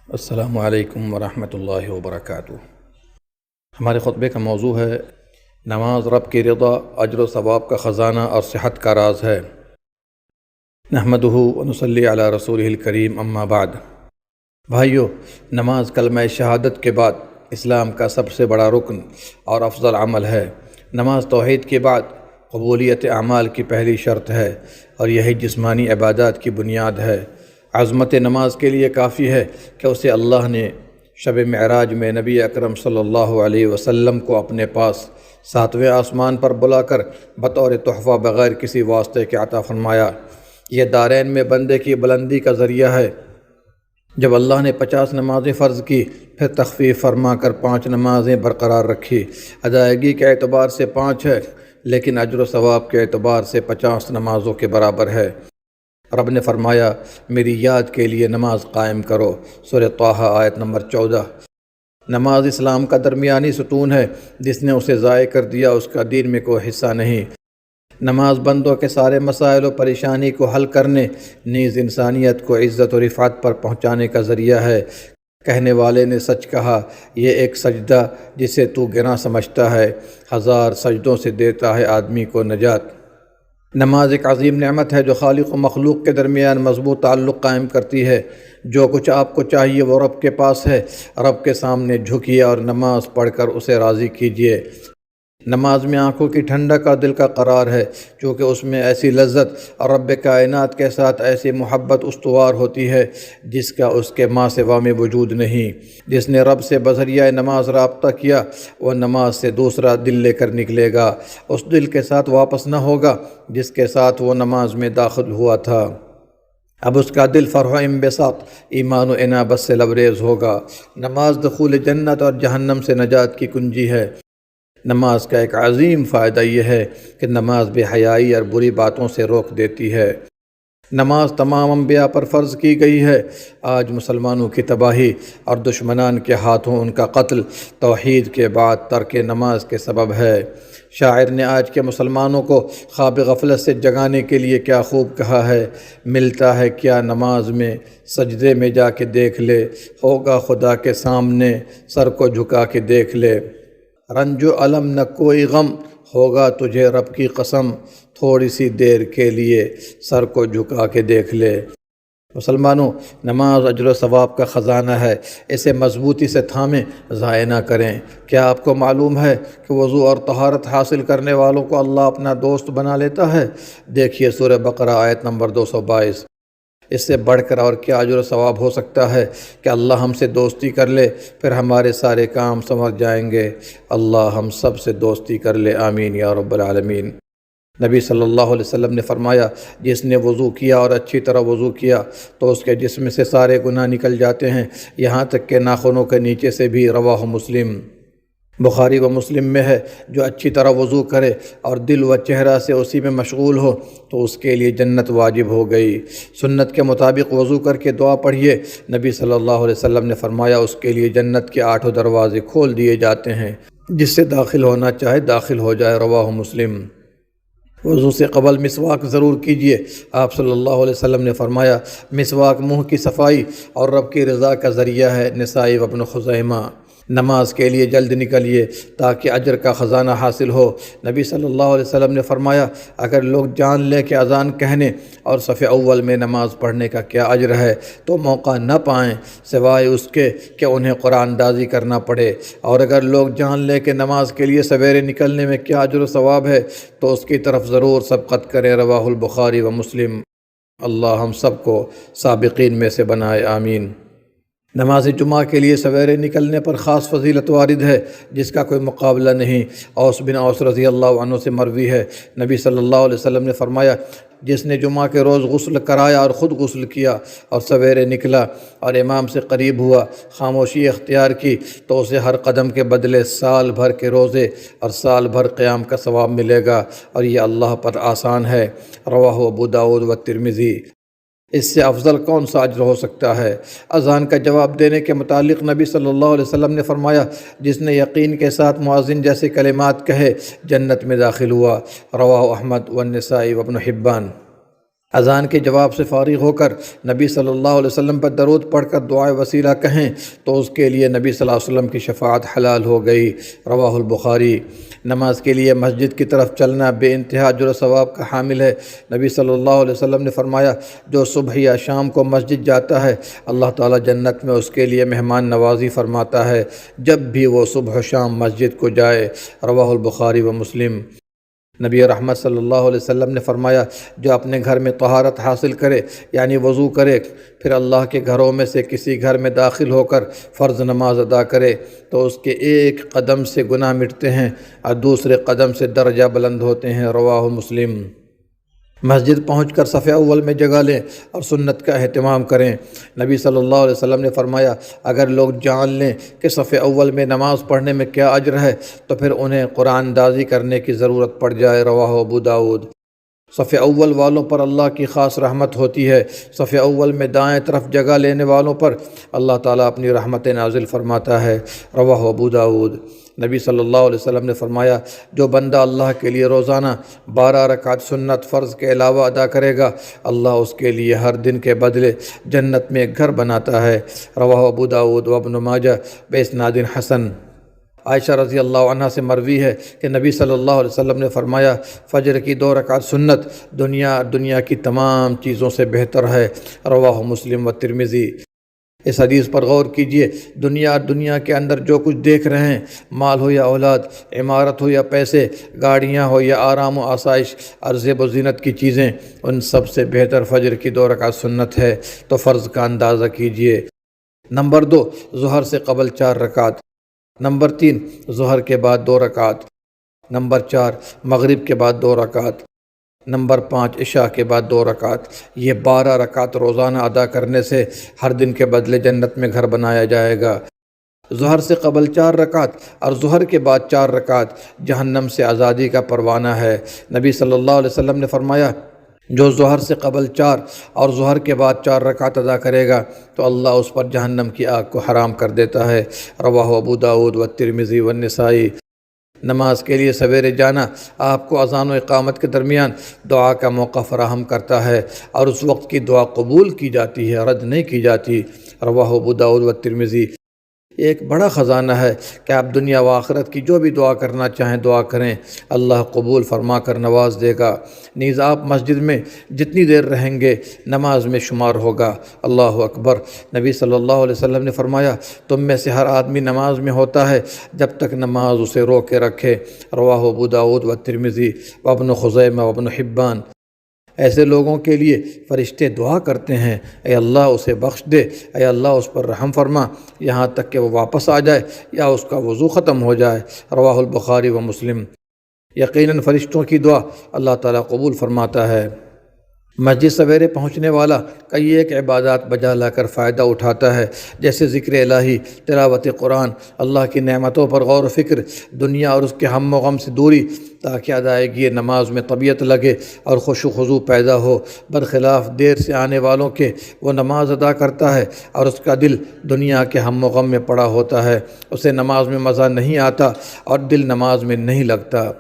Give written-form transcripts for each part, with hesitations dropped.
السلام علیکم ورحمۃ اللہ وبرکاتہ۔ ہمارے خطبے کا موضوع ہے نماز رب کی رضا، اجر و ثواب کا خزانہ اور صحت کا راز ہے۔ نحمدہ ونصلی علی رسولہ الکریم، اما بعد۔ بھائیو، نماز کلمہ شہادت کے بعد اسلام کا سب سے بڑا رکن اور افضل عمل ہے۔ نماز توحید کے بعد قبولیت اعمال کی پہلی شرط ہے اور یہی جسمانی عبادات کی بنیاد ہے۔ عظمت نماز کے لیے کافی ہے کہ اسے اللہ نے شب معراج میں نبی اکرم صلی اللہ علیہ وسلم کو اپنے پاس 7ویں آسمان پر بلا کر بطور تحفہ بغیر کسی واسطے کے عطا فرمایا۔ یہ دارین میں بندے کی بلندی کا ذریعہ ہے۔ جب اللہ نے 50 نمازیں فرض کی، پھر تخفیف فرما کر 5 نمازیں برقرار رکھی۔ ادائیگی کے اعتبار سے 5 ہے، لیکن اجر و ثواب کے اعتبار سے 50 نمازوں کے برابر ہے۔ رب نے فرمایا، میری یاد کے لیے نماز قائم کرو، سورہ طٰہٰ آیت نمبر 14۔ نماز اسلام کا درمیانی ستون ہے، جس نے اسے ضائع کر دیا اس کا دین میں کوئی حصہ نہیں۔ نماز بندوں کے سارے مسائل و پریشانی کو حل کرنے، نیز انسانیت کو عزت و رفعت پر پہنچانے کا ذریعہ ہے۔ کہنے والے نے سچ کہا، یہ ایک سجدہ جسے تو گناہ سمجھتا ہے، 1000 سجدوں سے دیتا ہے آدمی کو نجات۔ نماز ایک عظیم نعمت ہے جو خالق و مخلوق کے درمیان مضبوط تعلق قائم کرتی ہے۔ جو کچھ آپ کو چاہیے وہ رب کے پاس ہے۔ رب کے سامنے جھکیے اور نماز پڑھ کر اسے راضی کیجیے۔ نماز میں آنکھوں کی ٹھنڈک اور دل کا قرار ہے، چونکہ اس میں ایسی لذت اور رب کائنات کے ساتھ ایسی محبت استوار ہوتی ہے جس کا اس کے ماں سوا میں وجود نہیں۔ جس نے رب سے بذریعہ نماز رابطہ کیا، وہ نماز سے دوسرا دل لے کر نکلے گا، اس دل کے ساتھ واپس نہ ہوگا جس کے ساتھ وہ نماز میں داخل ہوا تھا۔ اب اس کا دل فرح و انبساط، ایمان و انابت سے لبریز ہوگا۔ نماز دخول جنت اور جہنم سے نجات کی کنجی ہے۔ نماز کا ایک عظیم فائدہ یہ ہے کہ نماز بے حیائی اور بری باتوں سے روک دیتی ہے۔ نماز تمام انبیاء پر فرض کی گئی ہے۔ آج مسلمانوں کی تباہی اور دشمنان کے ہاتھوں ان کا قتل توحید کے بعد ترک نماز کے سبب ہے۔ شاعر نے آج کے مسلمانوں کو خواب غفلت سے جگانے کے لیے کیا خوب کہا ہے، ملتا ہے کیا نماز میں، سجدے میں جا کے دیکھ لے، ہوگا خدا کے سامنے، سر کو جھکا کے دیکھ لے۔ رنج و الم نہ کوئی غم، ہوگا تجھے رب کی قسم، تھوڑی سی دیر کے لیے سر کو جھکا کے دیکھ لے۔ مسلمانوں، نماز اجر و ثواب کا خزانہ ہے، اسے مضبوطی سے تھامیں، ضائع نہ کریں۔ کیا آپ کو معلوم ہے کہ وضو اور طہارت حاصل کرنے والوں کو اللہ اپنا دوست بنا لیتا ہے؟ دیکھیے سورہ بقرہ آیت نمبر 222۔ اس سے بڑھ کر اور کیا اجر و ثواب ہو سکتا ہے کہ اللہ ہم سے دوستی کر لے، پھر ہمارے سارے کام سنور جائیں گے۔ اللہ ہم سب سے دوستی کر لے، آمین یا رب العالمین۔ نبی صلی اللہ علیہ وسلم نے فرمایا، جس نے وضو کیا اور اچھی طرح وضو کیا تو اس کے جسم سے سارے گناہ نکل جاتے ہیں، یہاں تک کہ ناخنوں کے نیچے سے بھی۔ رواہ مسلم۔ بخاری و مسلم میں ہے، جو اچھی طرح وضو کرے اور دل و چہرہ سے اسی میں مشغول ہو تو اس کے لیے جنت واجب ہو گئی۔ سنت کے مطابق وضو کر کے دعا پڑھیے۔ نبی صلی اللہ علیہ وسلم نے فرمایا، اس کے لیے جنت کے 8 دروازے کھول دیے جاتے ہیں، جس سے داخل ہونا چاہے داخل ہو جائے۔ رواہ مسلم۔ وضو سے قبل مسواک ضرور کیجیے۔ آپ صلی اللہ علیہ وسلم نے فرمایا، مسواک منہ کی صفائی اور رب کی رضا کا ذریعہ ہے۔ نسائی و ابن خزیمہ۔ نماز کے لیے جلد نکلیے تاکہ اجر کا خزانہ حاصل ہو۔ نبی صلی اللہ علیہ وسلم نے فرمایا، اگر لوگ جان لیں کہ اذان کہنے اور صف اول میں نماز پڑھنے کا کیا اجر ہے تو موقع نہ پائیں سوائے اس کے کہ انہیں قرآن اندازی کرنا پڑے، اور اگر لوگ جان لیں کہ نماز کے لیے سویرے نکلنے میں کیا اجر و ثواب ہے تو اس کی طرف ضرور سبقت کریں۔ رواہ البخاری و مسلم۔ اللہ ہم سب کو سابقین میں سے بنائے، آمین۔ نماز جمعہ کے لیے سویرے نکلنے پر خاص فضیلت وارد ہے جس کا کوئی مقابلہ نہیں۔ اوس بن اوس رضی اللہ عنہ سے مروی ہے، نبی صلی اللہ علیہ وسلم نے فرمایا، جس نے جمعہ کے روز غسل کرایا اور خود غسل کیا اور سویرے نکلا اور امام سے قریب ہوا، خاموشی اختیار کی، تو اسے ہر قدم کے بدلے سال بھر کے روزے اور سال بھر قیام کا ثواب ملے گا، اور یہ اللہ پر آسان ہے۔ رواہ ابو داؤد و ترمذی۔ اس سے افضل کون سا اجر ہو سکتا ہے؟ اذان کا جواب دینے کے متعلق نبی صلی اللہ علیہ وسلم نے فرمایا، جس نے یقین کے ساتھ مؤذن جیسے کلمات کہے جنت میں داخل ہوا۔ رواہ احمد والنسائی وابن حبان۔ اذان کے جواب سے فارغ ہو کر نبی صلی اللہ علیہ وسلم پر درود پڑھ کر دعائے وسیلہ کہیں تو اس کے لیے نبی صلی اللہ علیہ وسلم کی شفاعت حلال ہو گئی۔ رواہ البخاری۔ نماز کے لیے مسجد کی طرف چلنا بے انتہا اجر و ثواب کا حامل ہے۔ نبی صلی اللہ علیہ وسلم نے فرمایا، جو صبح یا شام کو مسجد جاتا ہے اللہ تعالیٰ جنت میں اس کے لیے مہمان نوازی فرماتا ہے جب بھی وہ صبح و شام مسجد کو جائے۔ رواہ البخاری و مسلم۔ نبی رحمت صلی اللہ علیہ وسلم نے فرمایا، جو اپنے گھر میں طہارت حاصل کرے یعنی وضو کرے پھر اللہ کے گھروں میں سے کسی گھر میں داخل ہو کر فرض نماز ادا کرے تو اس کے ایک قدم سے گناہ مٹتے ہیں اور دوسرے قدم سے درجہ بلند ہوتے ہیں۔ رواہ مسلم۔ مسجد پہنچ کر صف اول میں جگہ لیں اور سنت کا اہتمام کریں۔ نبی صلی اللہ علیہ وسلم نے فرمایا، اگر لوگ جان لیں کہ صف اول میں نماز پڑھنے میں کیا اجر ہے تو پھر انہیں قرآن اندازی کرنے کی ضرورت پڑ جائے۔ رواہ ابو داؤد۔ صف اول والوں پر اللہ کی خاص رحمت ہوتی ہے۔ صف اول میں دائیں طرف جگہ لینے والوں پر اللہ تعالیٰ اپنی رحمت نازل فرماتا ہے۔ رواہ ابو داؤد۔ نبی صلی اللہ علیہ وسلم نے فرمایا، جو بندہ اللہ کے لیے روزانہ 12 رکعت سنت فرض کے علاوہ ادا کرے گا اللہ اس کے لیے ہر دن کے بدلے جنت میں ایک گھر بناتا ہے۔ رواہ ابو داؤد و ابن ماجہ باسناد حسن۔ عائشہ رضی اللہ عنہ سے مروی ہے کہ نبی صلی اللہ علیہ وسلم نے فرمایا، فجر کی 2 رکعت سنت دنیا کی تمام چیزوں سے بہتر ہے۔ رواہ مسلم و ترمذی۔ اس حدیث پر غور کیجئے، دنیا کے اندر جو کچھ دیکھ رہے ہیں، مال ہو یا اولاد، عمارت ہو یا پیسے، گاڑیاں ہو یا آرام و آسائش، زیب و زینت کی چیزیں، ان سب سے بہتر فجر کی 2 رکعت سنت ہے، تو فرض کا اندازہ کیجئے۔ نمبر 2، ظہر سے قبل 4 رکعت۔ نمبر 3، ظہر کے بعد 2 رکعت۔ نمبر 4، مغرب کے بعد 2 رکعت۔ نمبر 5، عشاء کے بعد 2 رکعت۔ یہ 12 رکعت روزانہ ادا کرنے سے ہر دن کے بدلے جنت میں گھر بنایا جائے گا۔ ظہر سے قبل 4 رکعت اور ظہر کے بعد 4 رکعت جہنم سے آزادی کا پروانہ ہے۔ نبی صلی اللہ علیہ وسلم نے فرمایا، جو ظہر سے قبل 4 اور ظہر کے بعد 4 رکعت ادا کرے گا تو اللہ اس پر جہنم کی آگ کو حرام کر دیتا ہے۔ رواہ ابو داؤد و ترمذی و نسائی۔ نماز کے لیے سویرے جانا آپ کو اذان و اقامت کے درمیان دعا کا موقع فراہم کرتا ہے اور اس وقت کی دعا قبول کی جاتی ہے، رد نہیں کی جاتی۔ رواہ ابو داؤد و ترمذی۔ یہ ایک بڑا خزانہ ہے کہ آپ دنیا و آخرت کی جو بھی دعا کرنا چاہیں دعا کریں، اللہ قبول فرما کر نواز دے گا۔ نیز آپ مسجد میں جتنی دیر رہیں گے نماز میں شمار ہوگا۔ اللہ اکبر۔ نبی صلی اللہ علیہ وسلم نے فرمایا، تم میں سے ہر آدمی نماز میں ہوتا ہے جب تک نماز اسے روکے رکھے۔ رواہ ابو داؤد و ترمذی و ابن خزیمہ و ابن حبان۔ ایسے لوگوں کے لیے فرشتے دعا کرتے ہیں، اے اللہ اسے بخش دے، اے اللہ اس پر رحم فرما، یہاں تک کہ وہ واپس آ جائے یا اس کا وضو ختم ہو جائے۔ رواہ البخاری و مسلم۔ یقیناً فرشتوں کی دعا اللہ تعالیٰ قبول فرماتا ہے۔ مسجد سویرے پہنچنے والا کئی ایک عبادات بجا لا کر فائدہ اٹھاتا ہے، جیسے ذکر الہی، تلاوت قرآن، اللہ کی نعمتوں پر غور و فکر، دنیا اور اس کے ہم و غم سے دوری، تاکہ ادائیگی نماز میں طبیعت لگے اور خشوع و خضوع پیدا ہو۔ برخلاف دیر سے آنے والوں کے، وہ نماز ادا کرتا ہے اور اس کا دل دنیا کے ہم و غم میں پڑا ہوتا ہے، اسے نماز میں مزہ نہیں آتا اور دل نماز میں نہیں لگتا۔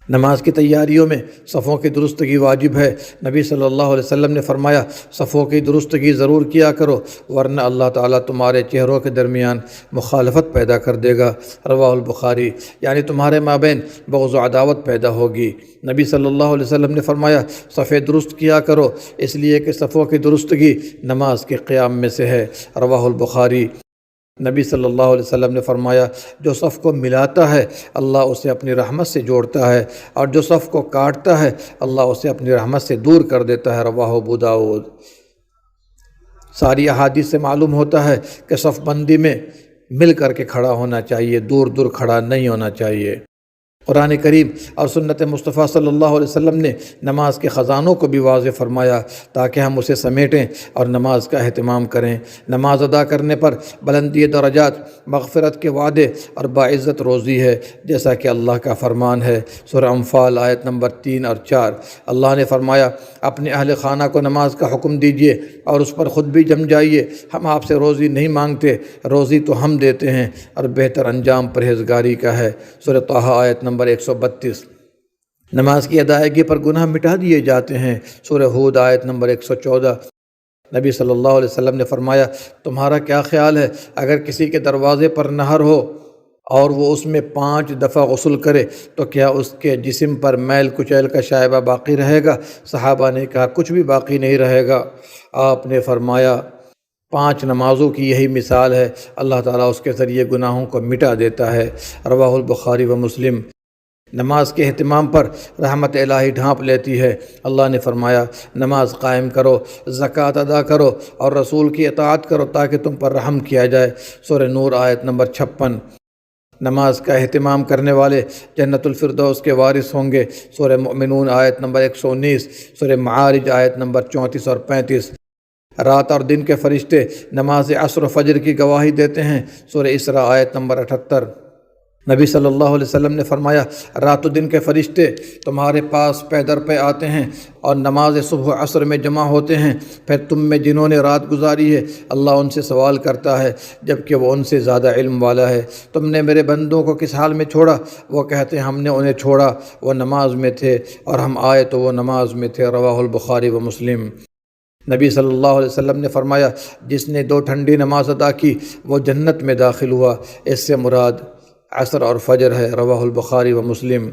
نماز کی تیاریوں میں صفوں کی درستگی واجب ہے۔ نبی صلی اللہ علیہ وسلم نے فرمایا، صفوں کی درستگی ضرور کیا کرو ورنہ اللہ تعالیٰ تمہارے چہروں کے درمیان مخالفت پیدا کر دے گا۔ رواہ البخاری۔ یعنی تمہارے مابین بغض و عداوت پیدا ہوگی۔ نبی صلی اللہ علیہ وسلم نے فرمایا، صفیں درست کیا کرو، اس لیے کہ صفوں کی درستگی نماز کے قیام میں سے ہے۔ رواہ البخاری۔ نبی صلی اللہ علیہ وسلم نے فرمایا، جو صف کو ملاتا ہے اللہ اسے اپنی رحمت سے جوڑتا ہے اور جو صف کو کاٹتا ہے اللہ اسے اپنی رحمت سے دور کر دیتا ہے۔ رواہ ابو داؤد۔ ساری احادیث سے معلوم ہوتا ہے کہ صف بندی میں مل کر کے کھڑا ہونا چاہیے، دور دور کھڑا نہیں ہونا چاہیے۔ قرآن کریم اور سنت مصطفیٰ صلی اللہ علیہ وسلم نے نماز کے خزانوں کو بھی واضح فرمایا تاکہ ہم اسے سمیٹیں اور نماز کا اہتمام کریں۔ نماز ادا کرنے پر بلندی درجات، مغفرت کے وعدے اور باعزت روزی ہے، جیسا کہ اللہ کا فرمان ہے۔ سورہ انفال آیت نمبر 3 اور 4۔ اللہ نے فرمایا، اپنے اہل خانہ کو نماز کا حکم دیجیے اور اس پر خود بھی جم جائیے، ہم آپ سے روزی نہیں مانگتے، روزی تو ہم دیتے ہیں اور بہتر انجام پرہیزگاری کا ہے۔ سورہ طٰہٰ آیت نمبر 132۔ نماز کی ادائیگی پر گناہ مٹا دیے جاتے ہیں۔ سورہ ہود آیت نمبر 114۔ نبی صلی اللہ علیہ وسلم نے فرمایا، تمہارا کیا خیال ہے اگر کسی کے دروازے پر نہر ہو اور وہ اس میں 5 دفعہ غسل کرے تو کیا اس کے جسم پر میل کچیل کا شائبہ باقی رہے گا؟ صحابہ نے کہا کچھ بھی باقی نہیں رہے گا۔ آپ نے فرمایا 5 نمازوں کی یہی مثال ہے، اللہ تعالیٰ اس کے ذریعے گناہوں کو مٹا دیتا ہے۔ رواہ البخاری و مسلم۔ نماز کے اہتمام پر رحمت الہی ڈھانپ لیتی ہے۔ اللہ نے فرمایا، نماز قائم کرو، زکوٰۃ ادا کرو اور رسول کی اطاعت کرو تاکہ تم پر رحم کیا جائے۔ سورہ نور آیت نمبر 56۔ نماز کا اہتمام کرنے والے جنت الفردوس کے وارث ہوں گے۔ سورہ مومنون آیت نمبر 119، سورہ معارج آیت نمبر 34 اور 35۔ رات اور دن کے فرشتے نماز عصر و فجر کی گواہی دیتے ہیں۔ سورہ اسراء آیت نمبر 78۔ نبی صلی اللہ علیہ وسلم نے فرمایا، رات و دن کے فرشتے تمہارے پاس پے در پے آتے ہیں اور نماز صبح و عصر میں جمع ہوتے ہیں، پھر تم میں جنہوں نے رات گزاری ہے اللہ ان سے سوال کرتا ہے جبکہ وہ ان سے زیادہ علم والا ہے، تم نے میرے بندوں کو کس حال میں چھوڑا؟ وہ کہتے ہیں ہم نے انہیں چھوڑا، وہ نماز میں تھے، اور ہم آئے تو وہ نماز میں تھے۔ رواہ البخاری و مسلم۔ نبی صلی اللہ علیہ وسلم نے فرمایا، جس نے 2 ٹھنڈی نماز ادا کی وہ جنت میں داخل ہوا، اس سے مراد عصر اور فجر ہے۔ رواہ البخاری و مسلم۔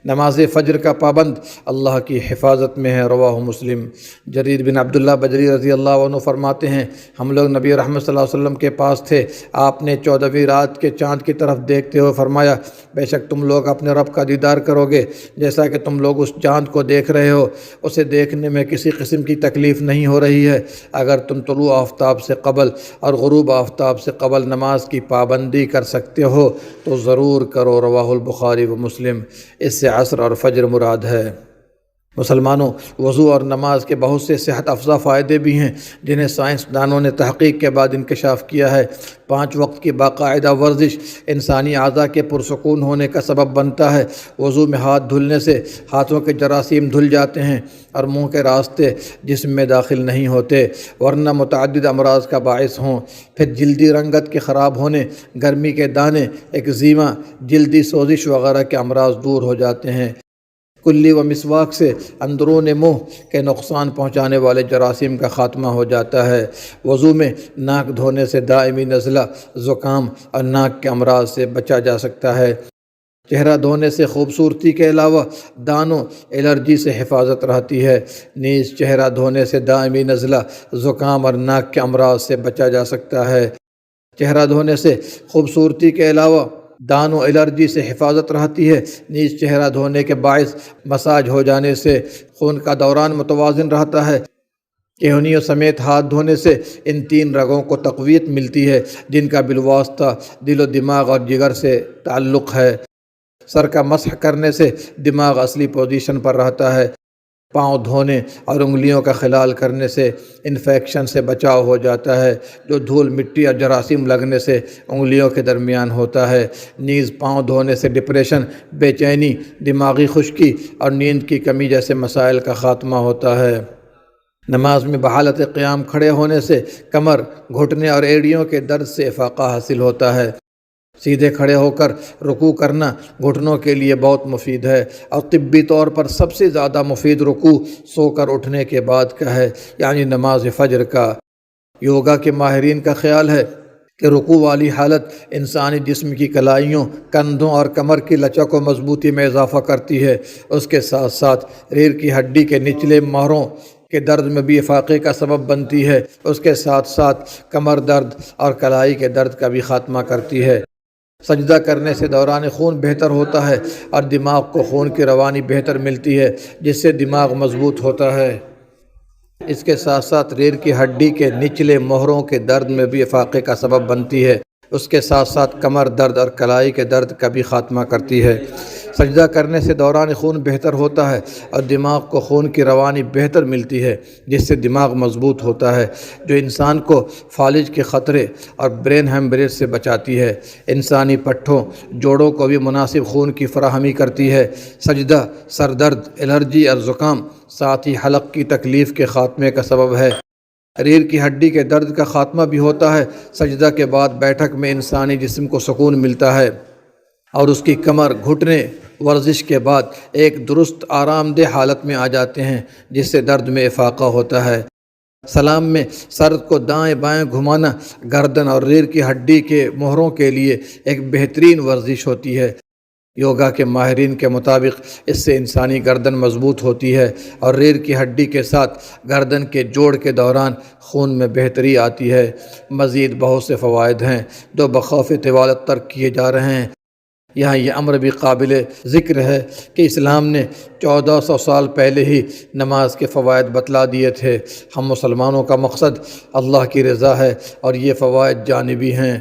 نماز فجر کا پابند اللہ کی حفاظت میں ہے۔ رواہ مسلم۔ جریر بن عبداللہ بجری رضی اللہ عنہ فرماتے ہیں، ہم لوگ نبی رحمت صلی اللہ علیہ وسلم کے پاس تھے، آپ نے 14ویں رات کے چاند کی طرف دیکھتے ہوئے فرمایا، بے شک تم لوگ اپنے رب کا دیدار کرو گے، جیسا کہ تم لوگ اس چاند کو دیکھ رہے ہو، اسے دیکھنے میں کسی قسم کی تکلیف نہیں ہو رہی ہے۔ اگر تم طلوع آفتاب سے قبل اور غروب آفتاب سے قبل نماز کی پابندی کر سکتے ہو تو ضرور کرو۔ رواہ البخاری و مسلم۔ اس سے عصر اور فجر مراد ہے۔ مسلمانوں، وضو اور نماز کے بہت سے صحت افزا فائدے بھی ہیں جنہیں سائنسدانوں نے تحقیق کے بعد انکشاف کیا ہے۔ 5 وقت کی باقاعدہ ورزش انسانی اعضاء کے پرسکون ہونے کا سبب بنتا ہے۔ وضو میں ہاتھ دھلنے سے ہاتھوں کے جراثیم دھل جاتے ہیں اور منہ کے راستے جسم میں داخل نہیں ہوتے، ورنہ متعدد امراض کا باعث ہوں۔ پھر جلدی رنگت کے خراب ہونے، گرمی کے دانے، ایکزیما، جلدی سوزش وغیرہ کے امراض دور ہو جاتے ہیں۔ کلی و مسواک سے اندرون منہ کے نقصان پہنچانے والے جراثیم کا خاتمہ ہو جاتا ہے۔ وضو میں ناک دھونے سے دائمی نزلہ، زکام اور ناک کے امراض سے بچا جا سکتا ہے۔ چہرہ دھونے سے خوبصورتی کے علاوہ دانوں، الرجی سے حفاظت رہتی ہے۔ نیز چہرہ دھونے سے دائمی نزلہ، زکام اور ناک کے امراض سے بچا جا سکتا ہے۔ چہرہ دھونے سے خوبصورتی کے علاوہ دانوں، الرجی سے حفاظت رہتی ہے۔ نیز چہرہ دھونے کے باعث مساج ہو جانے سے خون کا دوران متوازن رہتا ہے۔ کہنیوں سمیت ہاتھ دھونے سے ان 3 رگوں کو تقویت ملتی ہے جن کا بالواسطہ دل و دماغ اور جگر سے تعلق ہے۔ سر کا مسح کرنے سے دماغ اصلی پوزیشن پر رہتا ہے۔ پاؤں دھونے اور انگلیوں کا خلال کرنے سے انفیکشن سے بچاؤ ہو جاتا ہے جو دھول مٹی اور جراثیم لگنے سے انگلیوں کے درمیان ہوتا ہے۔ نیز پاؤں دھونے سے ڈپریشن، بے چینی، دماغی خشکی اور نیند کی کمی جیسے مسائل کا خاتمہ ہوتا ہے۔ نماز میں بحالت قیام کھڑے ہونے سے کمر، گھٹنے اور ایڑیوں کے درد سے افاقہ حاصل ہوتا ہے۔ سیدھے کھڑے ہو کر رکوع کرنا گھٹنوں کے لیے بہت مفید ہے، اور طبی طور پر سب سے زیادہ مفید رکوع سو کر اٹھنے کے بعد کا ہے، یعنی نماز فجر کا۔ یوگا کے ماہرین کا خیال ہے کہ رکوع والی حالت انسانی جسم کی کلائیوں، کندھوں اور کمر کی لچک و مضبوطی میں اضافہ کرتی ہے۔ اس کے ساتھ ساتھ ریڑھ کی ہڈی کے نچلے موہروں کے درد میں بھی افاقے کا سبب بنتی ہے۔ اس کے ساتھ ساتھ کمر درد اور کلائی کے درد کا بھی خاتمہ کرتی ہے۔ سجدہ کرنے سے دوران خون بہتر ہوتا ہے اور دماغ کو خون کی روانی بہتر ملتی ہے جس سے دماغ مضبوط ہوتا ہے۔ اس کے ساتھ ساتھ ریڑھ کی ہڈی کے نچلے موہروں کے درد میں بھی افاقے کا سبب بنتی ہے۔ اس کے ساتھ ساتھ کمر درد اور کلائی کے درد کا بھی خاتمہ کرتی ہے۔ سجدہ کرنے سے دوران خون بہتر ہوتا ہے اور دماغ کو خون کی روانی بہتر ملتی ہے جس سے دماغ مضبوط ہوتا ہے، جو انسان کو فالج کے خطرے اور برین ہیمریج سے بچاتی ہے۔ انسانی پٹھوں، جوڑوں کو بھی مناسب خون کی فراہمی کرتی ہے۔ سجدہ سر درد، الرجی اور زکام، ساتھ ہی حلق کی تکلیف کے خاتمے کا سبب ہے۔ ریڑھ کی ہڈی کے درد کا خاتمہ بھی ہوتا ہے۔ سجدہ کے بعد بیٹھک میں انسانی جسم کو سکون ملتا ہے اور اس کی کمر، گھٹنے ورزش کے بعد ایک درست آرام دہ حالت میں آ جاتے ہیں جس سے درد میں افاقہ ہوتا ہے۔ سلام میں سر کو دائیں بائیں گھمانا گردن اور ریڑھ کی ہڈی کے موہروں کے لیے ایک بہترین ورزش ہوتی ہے۔ یوگا کے ماہرین کے مطابق اس سے انسانی گردن مضبوط ہوتی ہے اور ریڑھ کی ہڈی کے ساتھ گردن کے جوڑ کے دوران خون میں بہتری آتی ہے۔ مزید بہت سے فوائد ہیں جو بخوف طوالت ترک کیے جا رہے ہیں۔ یہاں یہ امر بھی قابل ذکر ہے کہ اسلام نے 1400 سال پہلے ہی نماز کے فوائد بتلا دیے تھے۔ ہم مسلمانوں کا مقصد اللہ کی رضا ہے اور یہ فوائد جانبی ہیں۔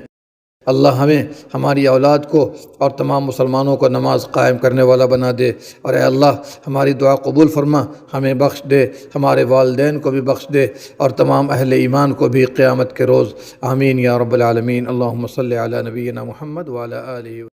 اللہ ہمیں، ہماری اولاد کو اور تمام مسلمانوں کو نماز قائم کرنے والا بنا دے، اور اے اللہ ہماری دعا قبول فرما، ہمیں بخش دے، ہمارے والدین کو بھی بخش دے اور تمام اہل ایمان کو بھی قیامت کے روز۔ آمین یا رب العالمین۔ اللہم صلی علی نبینا محمد وعلی آلہ